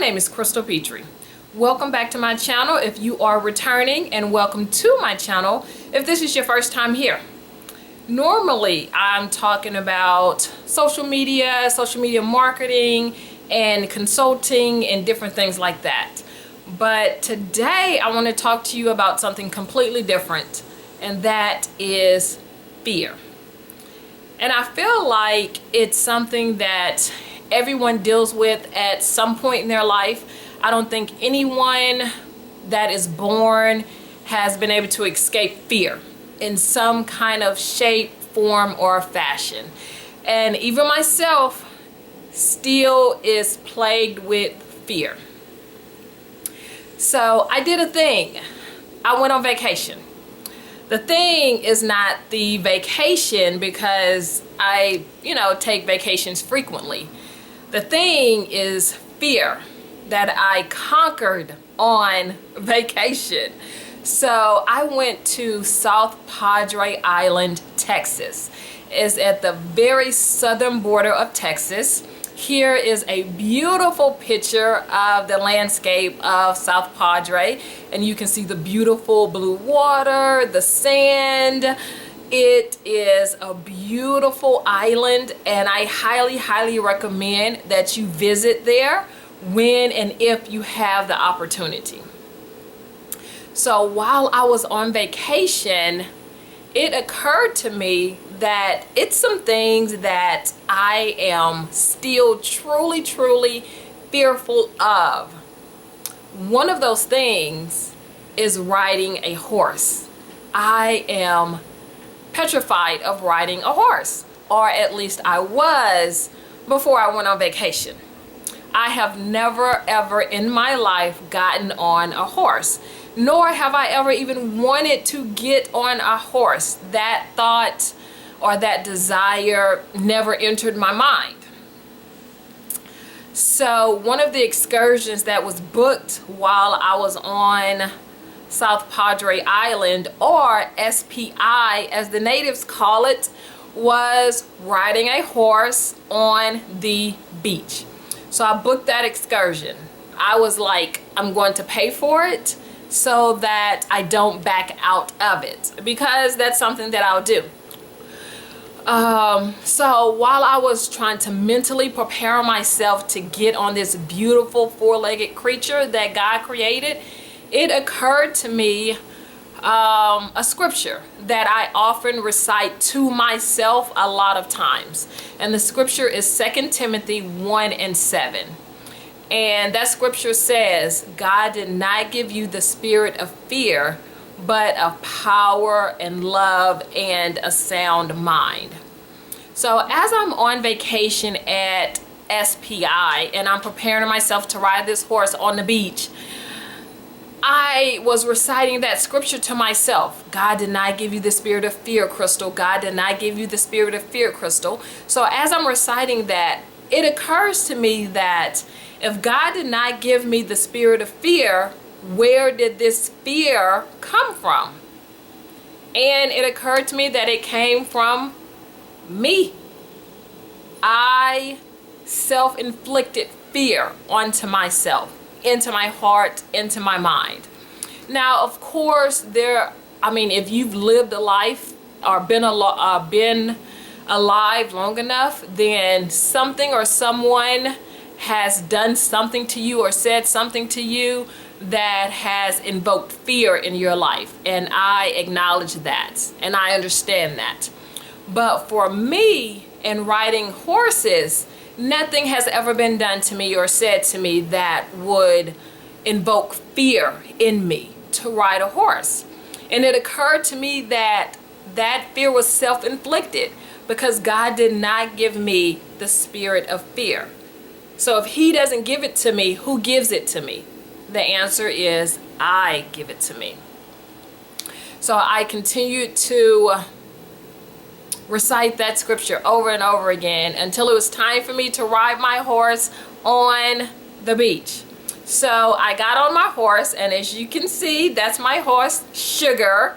name is Crystal Petrie. Welcome back to my channel if you are returning, and welcome to my channel if this is your first time here. Normally, I'm talking about social media marketing, and consulting, and different things like that. But today, I want to talk to you about something completely different, and that is fear. And I feel like it's something that everyone deals with at some point in their life. I don't think anyone that is born has been able to escape fear in some kind of shape, form, or fashion. And even myself still is plagued with fear. So I did a thing. I went on vacation. The thing is not the vacation because I, take vacations frequently. The thing is fear that I conquered on vacation. So I went to South Padre Island, Texas. It's at the very southern border of Texas. Here is a beautiful picture of the landscape of South Padre, and you can see the beautiful blue water, the sand. It is a beautiful island, and I highly recommend that you visit there when and if you have the opportunity. So while I was on vacation, it occurred to me that it's some things that I am still truly fearful of. One of those things is riding a horse. I am petrified of riding a horse, or at least I was before I went on vacation. I have never ever in my life gotten on a horse, nor have I ever even wanted to get on a horse. That thought or that desire never entered my mind. So one of the excursions that was booked while I was on South Padre Island, or SPI as the natives call it, was riding a horse on the beach. So I booked that excursion. I was like, I'm going to pay for it so that I don't back out of it, because that's something that I'll do. So while I was trying to mentally prepare myself to get on this beautiful four-legged creature that God created, it occurred to me a scripture that I often recite to myself a lot of times. And the scripture is 2 Timothy 1:7. And that scripture says, God did not give you the spirit of fear, but of power and love and a sound mind. So as I'm on vacation at SPI and I'm preparing myself to ride this horse on the beach, I was reciting that scripture to myself. God did not give you the spirit of fear, Crystal. God did not give you the spirit of fear, Crystal. So as I'm reciting that, it occurs to me that if God did not give me the spirit of fear, where did this fear come from? And it occurred to me that it came from me. I self-inflicted fear onto myself, into my heart, into my mind. Now, of course, if you've lived a life or been alive long enough, then something or someone has done something to you or said something to you that has invoked fear in your life. And I acknowledge that, and I understand that. But for me, in riding horses, nothing has ever been done to me or said to me that would invoke fear in me to ride a horse. And it occurred to me that that fear was self-inflicted, because God did not give me the spirit of fear. So if He doesn't give it to me, who gives it to me? The answer is I give it to me. So I continued to recite that scripture over and over again until it was time for me to ride my horse on the beach. So I got on my horse, and as you can see, that's my horse, Sugar.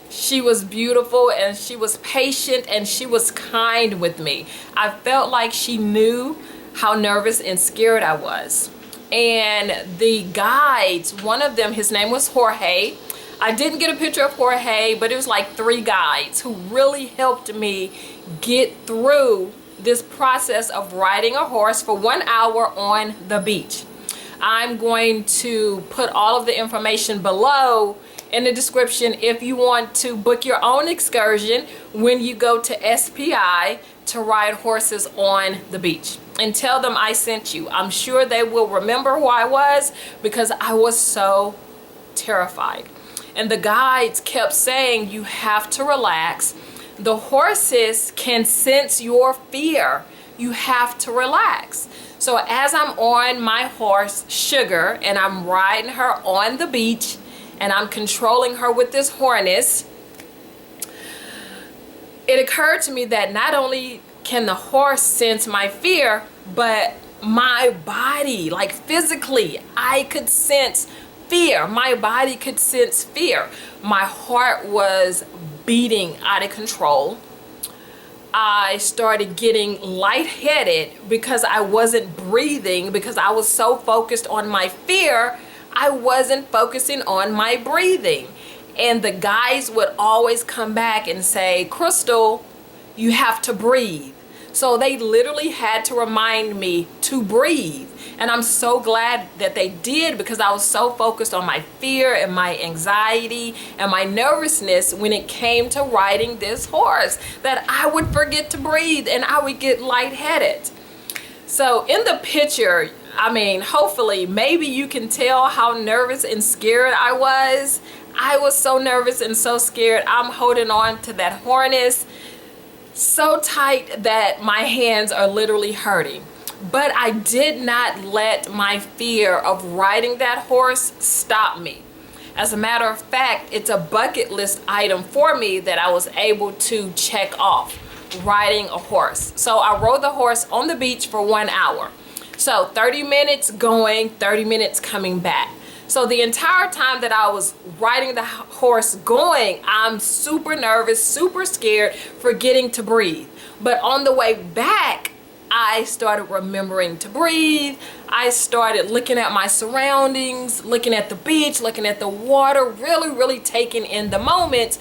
She was beautiful, and she was patient, and she was kind with me. I felt like she knew how nervous and scared I was. And the guides, one of them, his name was Jorge. I didn't get a picture of Jorge, but it was like 3 guides who really helped me get through this process of riding a horse for 1 hour on the beach. I'm going to put all of the information below in the description if you want to book your own excursion when you go to SPI to ride horses on the beach. And tell them I sent you. I'm sure they will remember who I was because I was so terrified. And the guides kept saying, you have to relax. The horses can sense your fear. You have to relax. So as I'm on my horse, Sugar, and I'm riding her on the beach, and I'm controlling her with this harness, it occurred to me that not only can the horse sense my fear, but my body, like physically, I could sense fear. My body could sense fear. My heart was beating out of control. I started getting lightheaded because I wasn't breathing, because I was so focused on my fear, I wasn't focusing on my breathing. And the guys would always come back and say, Crystal, you have to breathe. So they literally had to remind me to breathe. And I'm so glad that they did, because I was so focused on my fear and my anxiety and my nervousness when it came to riding this horse that I would forget to breathe and I would get lightheaded. So in the picture, I mean, hopefully, maybe you can tell how nervous and scared I was. I was so nervous and so scared. I'm holding on to that harness so tight that my hands are literally hurting. But I did not let my fear of riding that horse stop me. As a matter of fact, it's a bucket list item for me that I was able to check off, riding a horse. So I rode the horse on the beach for 1 hour. So 30 minutes going, 30 minutes coming back. So the entire time that I was riding the horse going, I'm super nervous, super scared, forgetting to breathe. But on the way back, I started remembering to breathe. I started looking at my surroundings, looking at the beach, looking at the water, really taking in the moment,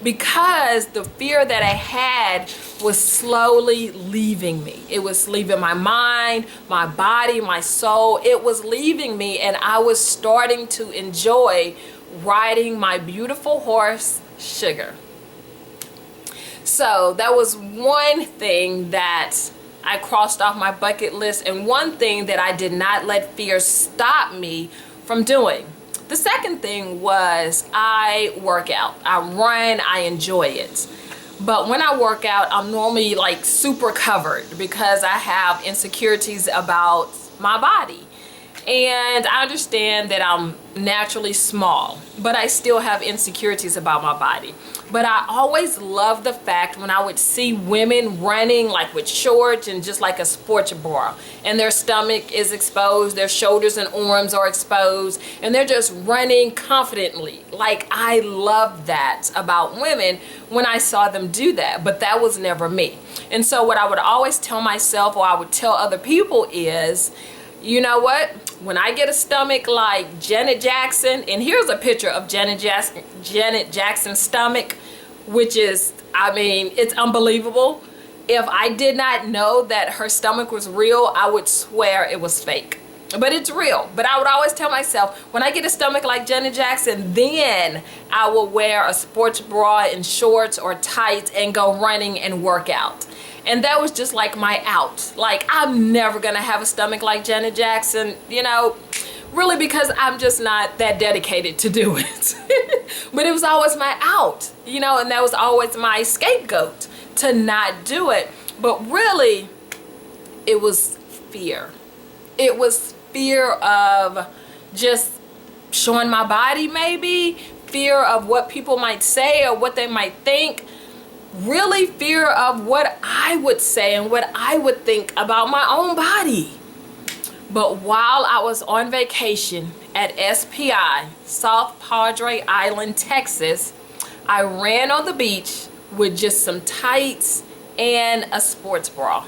because the fear that I had was slowly leaving me. It was leaving my mind, my body, my soul. It was leaving me, and I was starting to enjoy riding my beautiful horse, Sugar. So that was one thing that I crossed off my bucket list, and one thing that I did not let fear stop me from doing. The second thing was I work out. I run, I enjoy it. But when I work out, I'm normally like super covered because I have insecurities about my body. And I understand that I'm naturally small, but I still have insecurities about my body. But I always loved the fact when I would see women running like with shorts and just like a sports bra, and their stomach is exposed, their shoulders and arms are exposed, and they're just running confidently. Like, I loved that about women when I saw them do that, but that was never me. And so what I would always tell myself, or I would tell other people, is, you know what? When I get a stomach like Janet Jackson, and here's a picture of Janet Jackson's stomach, which is, I mean, it's unbelievable. If I did not know that her stomach was real, I would swear it was fake. But it's real. But I would always tell myself, when I get a stomach like Janet Jackson, then I will wear a sports bra and shorts or tights and go running and work out. And that was just like my out. Like, I'm never gonna have a stomach like Janet Jackson, you know, really, because I'm just not that dedicated to do it. But it was always my out, you know, and that was always my scapegoat to not do it. But really, it was fear. It was fear of just showing my body, maybe, fear of what people might say or what they might think. Really fear of what I would say and what I would think about my own body. But while I was on vacation at SPI, South Padre Island, Texas, I ran on the beach with just some tights and a sports bra.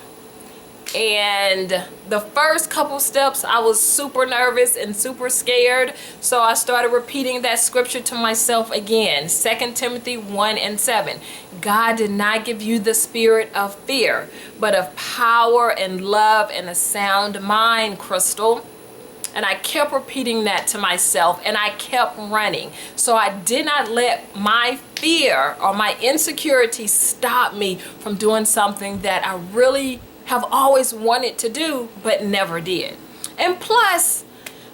And the first couple steps, I was super nervous and super scared. So I started repeating that scripture to myself again. 2 Timothy 1:7. God did not give you the spirit of fear, but of power and love and a sound mind, Crystal. And I kept repeating that to myself, and I kept running. So I did not let my fear or my insecurity stop me from doing something that I really have always wanted to do, but never did. And plus,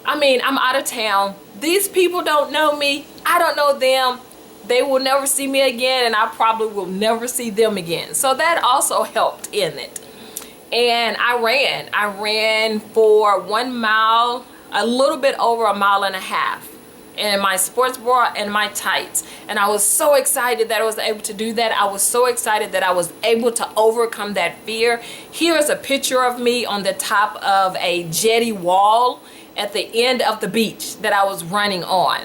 I mean, I'm out of town. These people don't know me. I don't know them. They will never see me again, and I probably will never see them again. So that also helped in it. And I ran for 1 mile, a little bit over 1.5 miles, in my sports bra and my tights. And I was so excited that I was able to do that. I was so excited that I was able to overcome that fear. Here is a picture of me on the top of a jetty wall at the end of the beach that I was running on.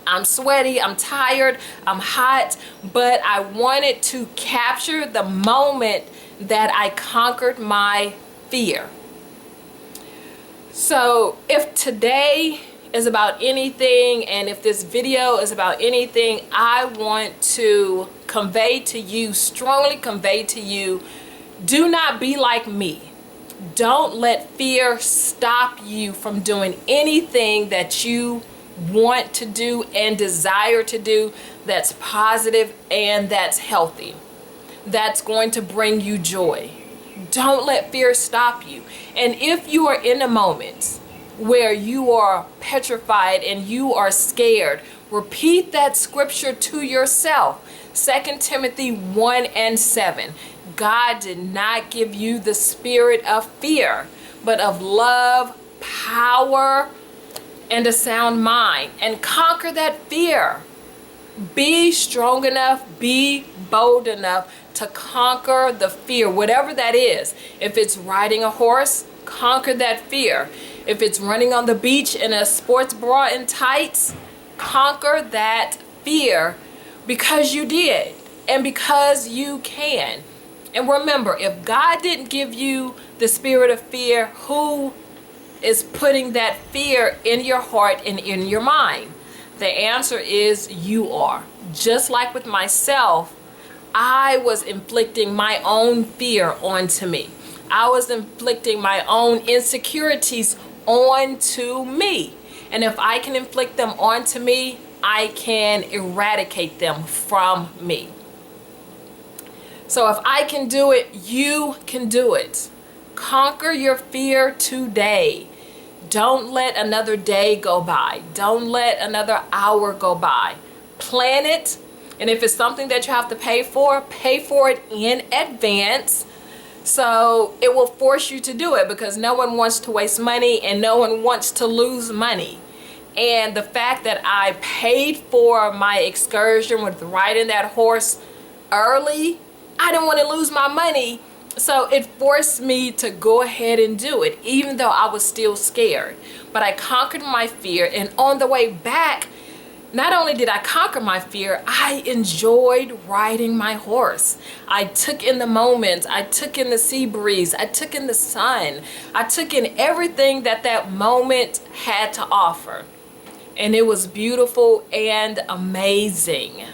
I'm sweaty, I'm tired, I'm hot, but I wanted to capture the moment that I conquered my fear. So if today is about anything, and if this video is about anything, I want to convey to you, strongly convey to you, do not be like me. Don't let fear stop you from doing anything that you want to do and desire to do that's positive and that's healthy, that's going to bring you joy. Don't let fear stop you. And if you are in a moment where you are petrified and you are scared, repeat that scripture to yourself. 2 Timothy 1:7. God did not give you the spirit of fear, but of love, power, and a sound mind. And conquer that fear. Be strong enough, be bold enough to conquer the fear, whatever that is. If it's riding a horse, conquer that fear. If it's running on the beach in a sports bra and tights, conquer that fear, because you did and because you can. And remember, if God didn't give you the spirit of fear, who is putting that fear in your heart and in your mind? The answer is you are. Just like with myself, I was inflicting my own fear onto me. I was inflicting my own insecurities onto me. And if I can inflict them onto me, I can eradicate them from me. So if I can do it, you can do it. Conquer your fear today. Don't let another day go by. Don't let another hour go by. Plan it. And if it's something that you have to pay for it in advance. So it will force you to do it, because no one wants to waste money and no one wants to lose money. And the fact that I paid for my excursion with riding that horse early, I didn't want to lose my money. So it forced me to go ahead and do it, even though I was still scared. But I conquered my fear, and on the way back, not only did I conquer my fear, I enjoyed riding my horse. I took in the moments, I took in the sea breeze, I took in the sun, I took in everything that that moment had to offer. And it was beautiful and amazing.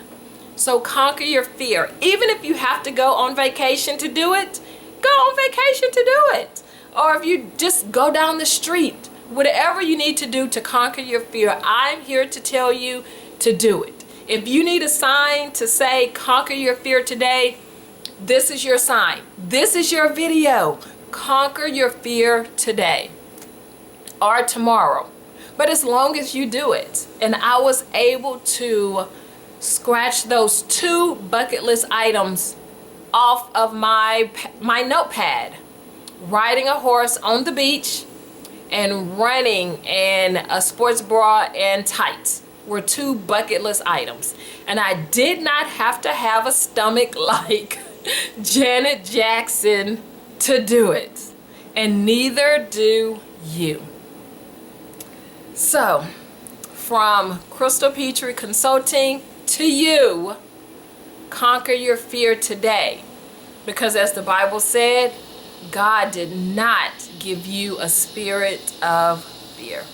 So conquer your fear. Even if you have to go on vacation to do it, go on vacation to do it. Or if you just go down the street, whatever you need to do to conquer your fear, I'm here to tell you to do it. If you need a sign to say conquer your fear today, this is your sign. This is your video. Conquer your fear today or tomorrow. But as long as you do it. And I was able to scratch those 2 bucket list items off of my notepad. Riding a horse on the beach and running in a sports bra and tights were 2 bucket list items. And I did not have to have a stomach like Janet Jackson to do it. And neither do you. So, from Crystal Petrie Consulting to you, conquer your fear today. Because as the Bible said, God did not give you a spirit of fear.